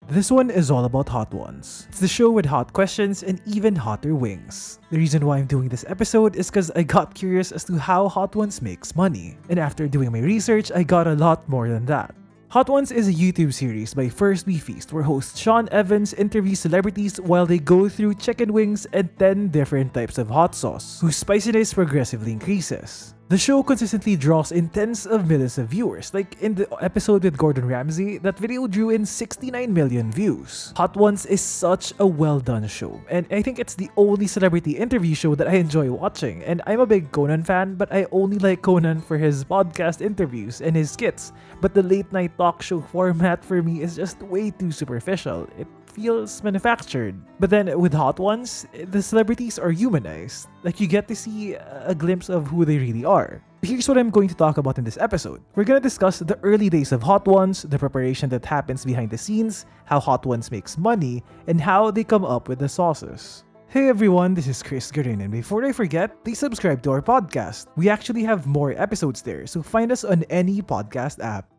This one is all about Hot Ones. It's the show with hot questions and even hotter wings. The reason why I'm doing this episode is because I got curious as to how Hot Ones makes money. And after doing my research, I got a lot more than that. Hot Ones is a YouTube series by First We Feast where host Sean Evans interviews celebrities while they go through chicken wings and 10 different types of hot sauce, whose spiciness progressively increases. The show consistently draws in tens of millions of viewers, like in the episode with Gordon Ramsey, that video drew in 69 million views. Hot Ones is such a well done show, and I think it's the only celebrity interview show that I enjoy watching, and I'm a big Conan fan, but I only like Conan for his podcast interviews and his skits, but the late night talk show format for me is just way too superficial. It feels manufactured. But then with Hot Ones, the celebrities are humanized. Like you get to see a glimpse of who they really are. Here's what I'm going to talk about in this episode. We're going to discuss the early days of Hot Ones, the preparation that happens behind the scenes, how Hot Ones makes money, and how they come up with the sauces. Hey everyone, this is Chris Garin, and before I forget, please subscribe to our podcast. We actually have more episodes there, so find us on any podcast app.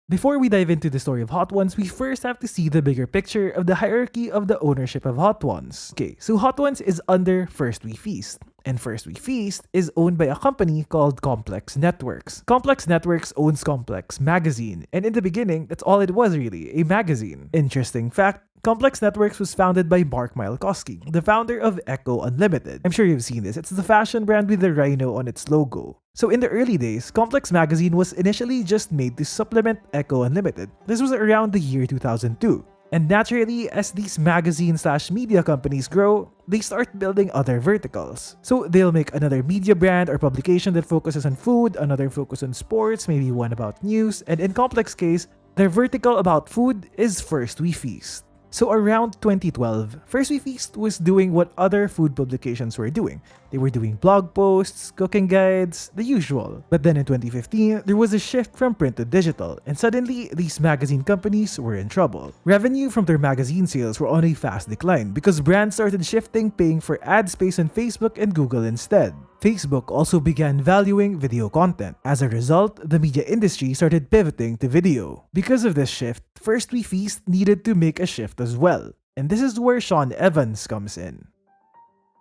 Before we dive into the story of Hot Ones, we first have to see the bigger picture of the hierarchy of the ownership of Hot Ones. Okay, so Hot Ones is under First We Feast, and First We Feast is owned by a company called Complex Networks. Complex Networks owns Complex Magazine, and in the beginning, that's all it was really, a magazine. Interesting fact, Complex Networks was founded by Mark Mylkowski, the founder of Echo Unlimited. I'm sure you've seen this. It's the fashion brand with the rhino on its logo. So in the early days, Complex Magazine was initially just made to supplement Echo Unlimited. This was around the year 2002. And naturally, as these magazine/media companies grow, they start building other verticals. So they'll make another media brand or publication that focuses on food, another focus on sports, maybe one about news, and in Complex case, their vertical about food is First We Feast. So around 2012, First We Feast was doing what other food publications were doing. They were doing blog posts, cooking guides, the usual. But then in 2015, there was a shift from print to digital, and suddenly, these magazine companies were in trouble. Revenue from their magazine sales were on a fast decline because brands started shifting paying for ad space on Facebook and Google instead. Facebook also began valuing video content. As a result, the media industry started pivoting to video. Because of this shift, First We Feast needed to make a shift as well. And this is where Sean Evans comes in.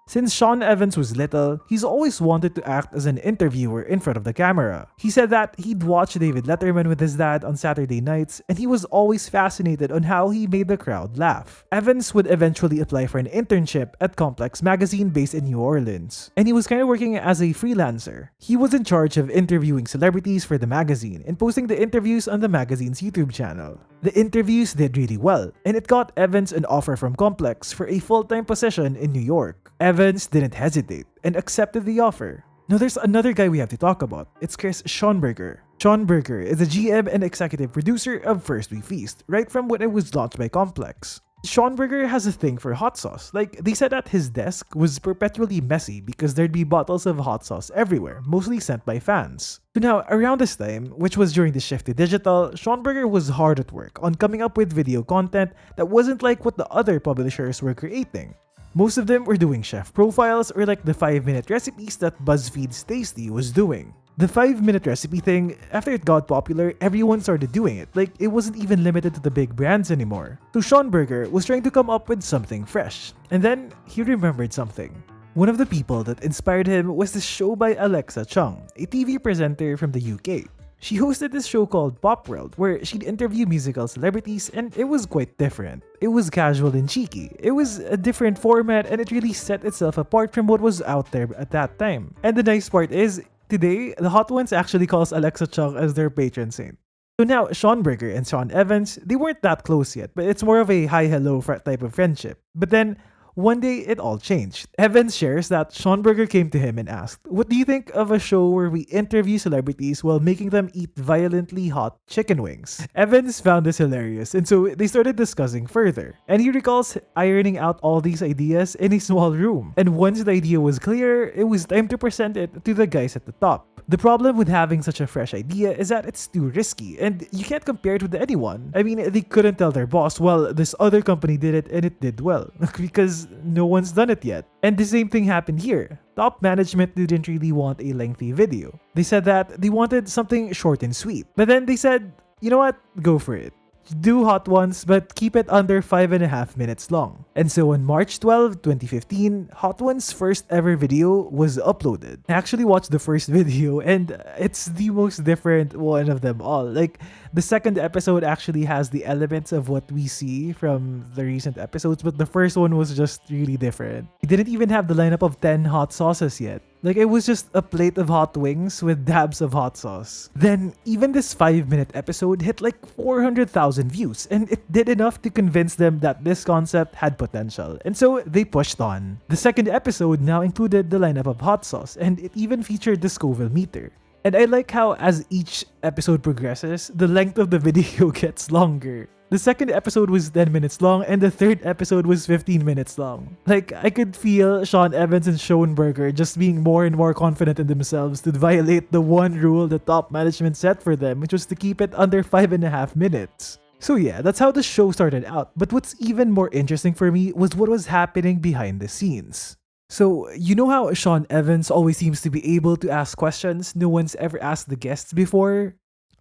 Since Sean Evans was little, he's always wanted to act as an interviewer in front of the camera. He said that he'd watch David Letterman with his dad on Saturday nights, and he was always fascinated on how he made the crowd laugh. Evans would eventually apply for an internship at Complex Magazine based in New Orleans, and he was kind of working as a freelancer. He was in charge of interviewing celebrities for the magazine and posting the interviews on the magazine's YouTube channel. The interviews did really well, and it got Evans an offer from Complex for a full-time position in New York. Evans didn't hesitate and accepted the offer. Now there's another guy we have to talk about. It's Chris Schonberger. Schonberger is the GM and executive producer of First We Feast, right from when it was launched by Complex. Schonberger has a thing for hot sauce. Like, they said that his desk was perpetually messy because there'd be bottles of hot sauce everywhere, mostly sent by fans. So now, around this time, which was during the shift to digital, Schonberger was hard at work on coming up with video content that wasn't like what the other publishers were creating. Most of them were doing chef profiles or like the 5-minute recipes that BuzzFeed's Tasty was doing. The 5-minute recipe thing, after it got popular, everyone started doing it. Like, it wasn't even limited to the big brands anymore. So Schonberger was trying to come up with something fresh. And then, he remembered something. One of the people that inspired him was this show by Alexa Chung, a TV presenter from the UK. She hosted this show called Pop World, where she'd interview musical celebrities, and it was quite different. It was casual and cheeky. It was a different format, and it really set itself apart from what was out there at that time. And the nice part is, today, the Hot Ones actually calls Alexa Chung as their patron saint. So now, Schonberger and Sean Evans, they weren't that close yet, but it's more of a hi-hello type of friendship. But then, one day, it all changed. Evans shares that Schonberger came to him and asked, "What do you think of a show where we interview celebrities while making them eat violently hot chicken wings?" Evans found this hilarious, and so they started discussing further. And he recalls ironing out all these ideas in a small room. And once the idea was clear, it was time to present it to the guys at the top. The problem with having such a fresh idea is that it's too risky, and you can't compare it with anyone. I mean, they couldn't tell their boss, well, this other company did it and it did well, because no one's done it yet. And the same thing happened here. Top management didn't really want a lengthy video. They said that they wanted something short and sweet. But then they said, you know what, go for it. Do hot ones, but keep it under 5.5 minutes long. And so on March 12, 2015, Hot One's first ever video was uploaded. I actually watched the first video and it's the most different one of them all. Like, the second episode actually has the elements of what we see from the recent episodes, but the first one was just really different. It didn't even have the lineup of 10 hot sauces yet. Like, it was just a plate of hot wings with dabs of hot sauce. Then, even this 5-minute episode hit like 400,000 views, and it did enough to convince them that this concept had potential, and so they pushed on. The second episode now included the lineup of hot sauce, and it even featured the Scoville meter. And I like how as each episode progresses, the length of the video gets longer. The second episode was 10 minutes long and the third episode was 15 minutes long. Like, I could feel Sean Evans and Schoenberger just being more and more confident in themselves to violate the one rule the top management set for them, which was to keep it under 5.5 minutes. So yeah, that's how the show started out. But what's even more interesting for me was what was happening behind the scenes. So, you know how Sean Evans always seems to be able to ask questions no one's ever asked the guests before?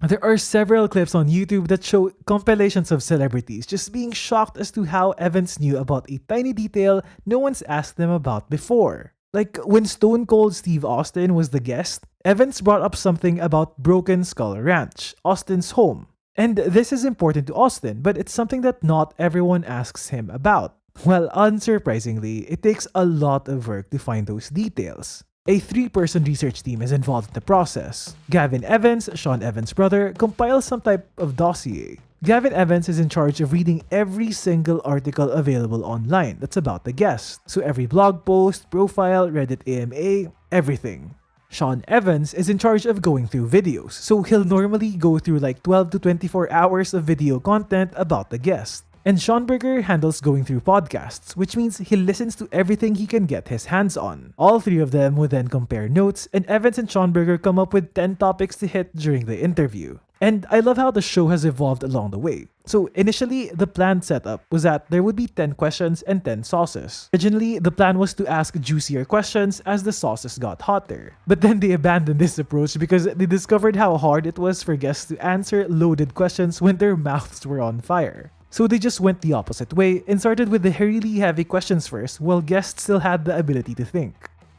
There are several clips on YouTube that show compilations of celebrities just being shocked as to how Evans knew about a tiny detail no one's asked them about before. Like, when Stone Cold Steve Austin was the guest, Evans brought up something about Broken Skull Ranch, Austin's home. And this is important to Austin, but it's something that not everyone asks him about. Well, unsurprisingly, it takes a lot of work to find those details. A 3-person research team is involved in the process. Gavin Evans, Sean Evans' brother, compiles some type of dossier. Gavin Evans is in charge of reading every single article available online that's about the guest. So every blog post, profile, Reddit AMA, everything. Sean Evans is in charge of going through videos, so he'll normally go through like 12 to 24 hours of video content about the guest. And Schoenberger handles going through podcasts, which means he listens to everything he can get his hands on. All three of them would then compare notes, and Evans and Schoenberger come up with 10 topics to hit during the interview. And I love how the show has evolved along the way. So initially, the planned setup was that there would be 10 questions and 10 sauces. Originally, the plan was to ask juicier questions as the sauces got hotter. But then they abandoned this approach because they discovered how hard it was for guests to answer loaded questions when their mouths were on fire. So they just went the opposite way and started with the really heavy questions first while guests still had the ability to think.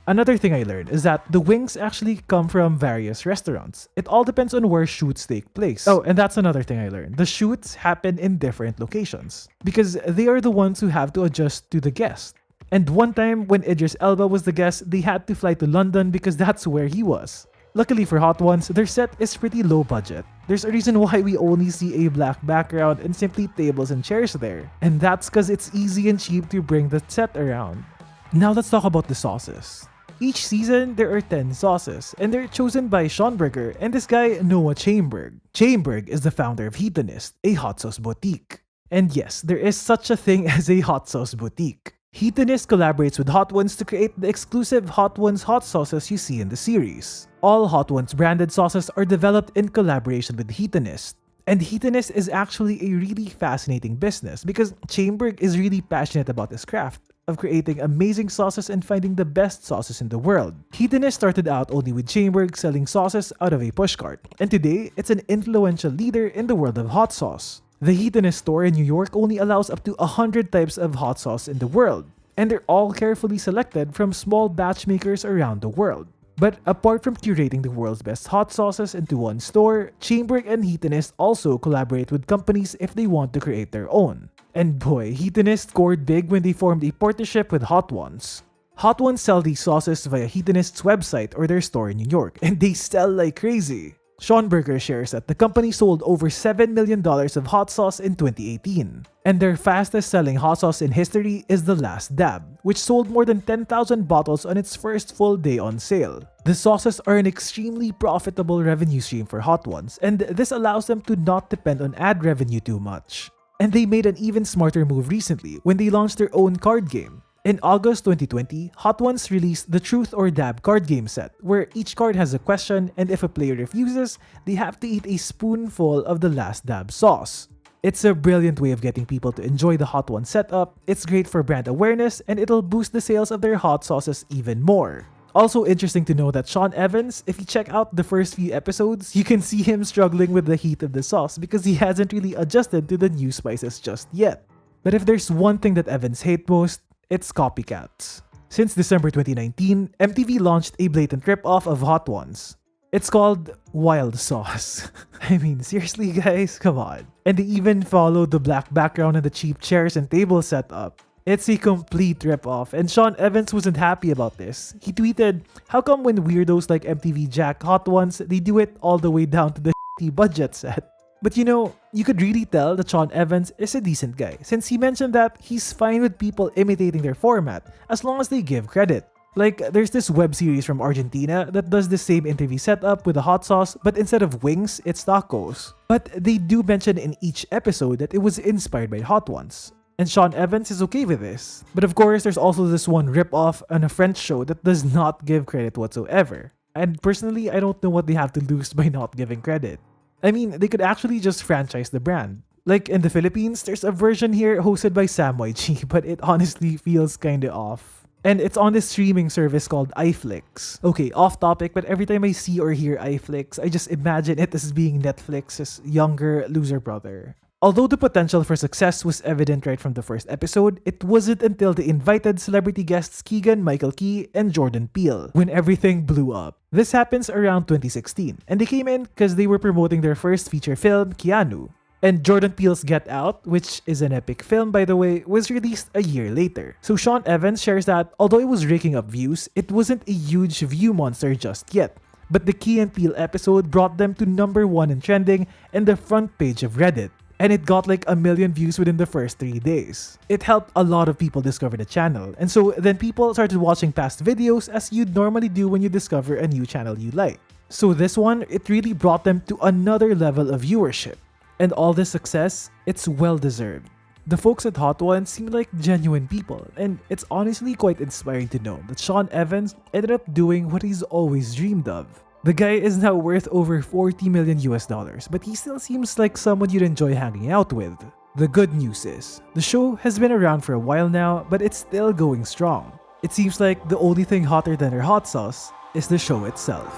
Another thing I learned is that the wings actually come from various restaurants. It all depends on where shoots take place. Oh, and that's another thing I learned. The shoots happen in different locations because they are the ones who have to adjust to the guest. And one time when Idris Elba was the guest, they had to fly to London because that's where he was. Luckily for Hot Ones, their set is pretty low budget. There's a reason why we only see a black background and simply tables and chairs there. And that's because it's easy and cheap to bring the set around. Now let's talk about the sauces. Each season, there are 10 sauces, and they're chosen by Schoenberger and this guy, Noah Chaimberg. Chaimberg is the founder of Heatonist, a hot sauce boutique. And yes, there is such a thing as a hot sauce boutique. Heatonist collaborates with Hot Ones to create the exclusive Hot Ones hot sauces you see in the series. All Hot Ones branded sauces are developed in collaboration with Heatonist. And Heatonist is actually a really fascinating business because Chaimberg is really passionate about his craft of creating amazing sauces and finding the best sauces in the world. Heatonist started out only with Chaimberg selling sauces out of a pushcart, and today it's an influential leader in the world of hot sauce. The Heatonist store in New York only allows up to 100 types of hot sauce in the world, and they're all carefully selected from small batch makers around the world. But apart from curating the world's best hot sauces into one store, Chaimberg and Heatonist also collaborate with companies if they want to create their own. And boy, Heatonist scored big when they formed a partnership with Hot Ones. Hot Ones sell these sauces via Heatonist's website or their store in New York, and they sell like crazy. Schoenberger shares that the company sold over $7 million of hot sauce in 2018. And their fastest selling hot sauce in history is The Last Dab, which sold more than 10,000 bottles on its first full day on sale. The sauces are an extremely profitable revenue stream for Hot Ones, and this allows them to not depend on ad revenue too much. And they made an even smarter move recently when they launched their own card game. In August 2020, Hot Ones released the Truth or Dab card game set, where each card has a question, and if a player refuses, they have to eat a spoonful of the Last Dab sauce. It's a brilliant way of getting people to enjoy the Hot Ones setup, it's great for brand awareness, and it'll boost the sales of their hot sauces even more. Also interesting to know that Sean Evans, if you check out the first few episodes, you can see him struggling with the heat of the sauce because he hasn't really adjusted to the new spices just yet. But if there's one thing that Evans hates most, it's copycats. Since December 2019, MTV launched a blatant rip-off of Hot Ones. It's called Wild Sauce. I mean, seriously guys, come on. And they even followed the black background and the cheap chairs and table setup. It's a complete rip-off, and Sean Evans wasn't happy about this. He tweeted, "How come when weirdos like MTV jack Hot Ones, they do it all the way down to the shitty budget set?" But you know, you could really tell that Sean Evans is a decent guy, since he mentioned that he's fine with people imitating their format, as long as they give credit. Like, there's this web series from Argentina that does the same interview setup with a hot sauce, but instead of wings, it's tacos. But they do mention in each episode that it was inspired by Hot Ones. And Sean Evans is okay with this. But of course, there's also this one rip-off on a French show that does not give credit whatsoever. And personally, I don't know what they have to lose by not giving credit. I mean, they could actually just franchise the brand. Like in the Philippines, there's a version here hosted by Sam YG, but it honestly feels kinda off. And it's on this streaming service called iFlix. Okay, off topic, but every time I see or hear iFlix, I just imagine it as being Netflix's younger loser brother. Although the potential for success was evident right from the first episode, it wasn't until they invited celebrity guests Keegan Michael Key and Jordan Peele when everything blew up. This happens around 2016, and they came in because they were promoting their first feature film, Keanu. And Jordan Peele's Get Out, which is an epic film by the way, was released a year later. So Sean Evans shares that although it was raking up views, it wasn't a huge view monster just yet. But the Key and Peele episode brought them to #1 in trending and the front page of Reddit. And it got like 1 million views within the first 3 days. It helped a lot of people discover the channel, and so then people started watching past videos as you'd normally do when you discover a new channel you like. So this one, it really brought them to another level of viewership. And all this success, it's well deserved. The folks at Hot Ones seem like genuine people, and it's honestly quite inspiring to know that Sean Evans ended up doing what he's always dreamed of. The guy is now worth over $40 million US, but he still seems like someone you'd enjoy hanging out with. The good news is, the show has been around for a while now, but it's still going strong. It seems like the only thing hotter than their hot sauce is the show itself.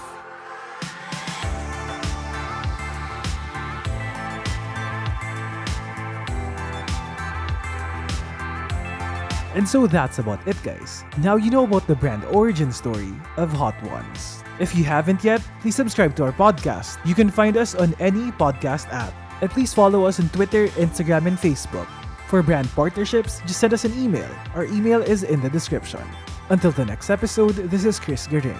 And so that's about it guys. Now you know about the brand origin story of Hot Ones. If you haven't yet, please subscribe to our podcast. You can find us on any podcast app. And please follow us on Twitter, Instagram, and Facebook. For brand partnerships, just send us an email. Our email is in the description. Until the next episode, this is Chris Garin.